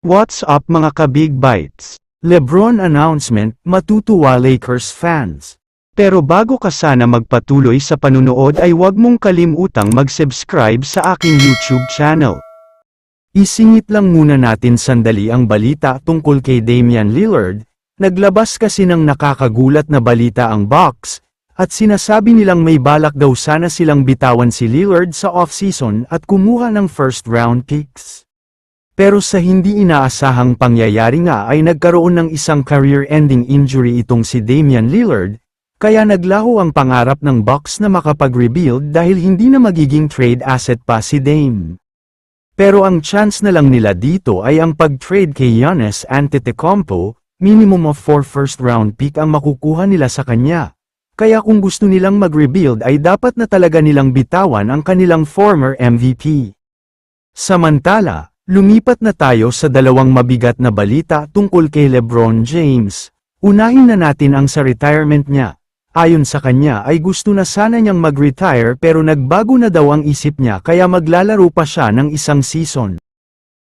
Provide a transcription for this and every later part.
What's up mga ka-Big Bites? LeBron announcement, matutuwa Lakers fans. Pero bago ka sana magpatuloy sa panunood ay huwag mong kalimutang mag-subscribe sa aking YouTube channel. Isingit lang muna natin sandali ang balita tungkol kay Damian Lillard. Naglabas kasi ng nakakagulat na balita ang Bucks, at sinasabi nilang may balak daw sana silang bitawan si Lillard sa off-season at kumuha ng first-round picks. Pero sa hindi inaasahang pangyayari nga ay nagkaroon ng isang career-ending injury itong si Damian Lillard, kaya naglaho ang pangarap ng Bucks na makapag-rebuild dahil hindi na magiging trade asset pa si Dame. Pero ang chance na lang nila dito ay ang pag-trade kay Giannis Antetokounmpo, minimum of 4 first-round pick ang makukuha nila sa kanya. Kaya kung gusto nilang mag-rebuild ay dapat na talaga nilang bitawan ang kanilang former MVP. Samantala, lumipat na tayo sa dalawang mabigat na balita tungkol kay LeBron James. Unahin na natin ang sa retirement niya. Ayon sa kanya ay gusto na sana niyang mag-retire pero nagbago na daw ang isip niya kaya maglalaro pa siya ng isang season.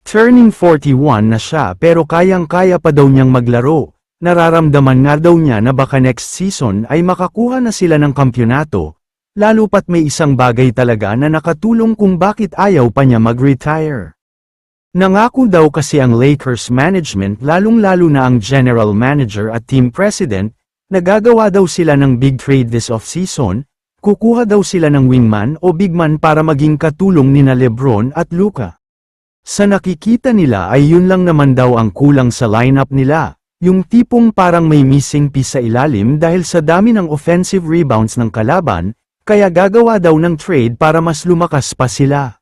Turning 41 na siya pero kayang-kaya pa daw niyang maglaro. Nararamdaman nga daw niya na baka next season ay makakuha na sila ng kampyonato, lalo pat may isang bagay talaga na nakatulong kung bakit ayaw pa niya mag-retire. Nangako daw kasi ang Lakers management lalong-lalo na ang general manager at team president, na gagawa daw sila ng big trade this off-season, kukuha daw sila ng wingman o bigman para maging katulong nina LeBron at Luka. Sa nakikita nila ay yun lang naman daw ang kulang sa lineup nila, yung tipong parang may missing piece sa ilalim dahil sa dami ng offensive rebounds ng kalaban, kaya gagawa daw ng trade para mas lumakas pa sila.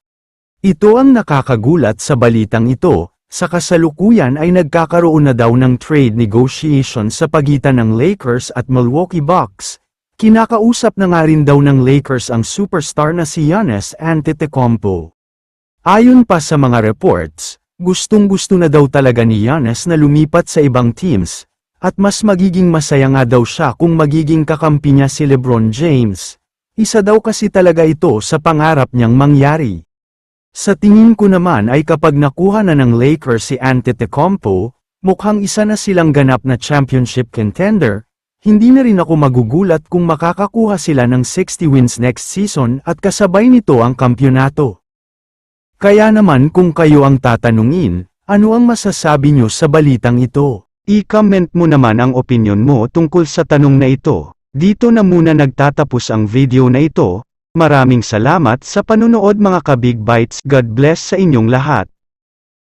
Ito ang nakakagulat sa balitang ito, sa kasalukuyan ay nagkakaroon na daw ng trade negotiation sa pagitan ng Lakers at Milwaukee Bucks. Kinakausap na nga rin daw ng Lakers ang superstar na si Giannis Antetokounmpo. Ayon pa sa mga reports, gustong-gusto na daw talaga ni Giannis na lumipat sa ibang teams, at mas magiging masaya nga daw siya kung magiging kakampi niya si LeBron James. Isa daw kasi talaga ito sa pangarap niyang mangyari. Sa tingin ko naman ay kapag nakuha na ng Lakers si Antetokounmpo, mukhang isa na silang ganap na championship contender, hindi na rin ako magugulat kung makakakuha sila ng 60 wins next season at kasabay nito ang kampyonato. Kaya naman kung kayo ang tatanungin, ano ang masasabi nyo sa balitang ito? I-comment mo naman ang opinion mo tungkol sa tanong na ito. Dito na muna nagtatapos ang video na ito. Maraming salamat sa panunood mga ka-Big Bites. God bless sa inyong lahat.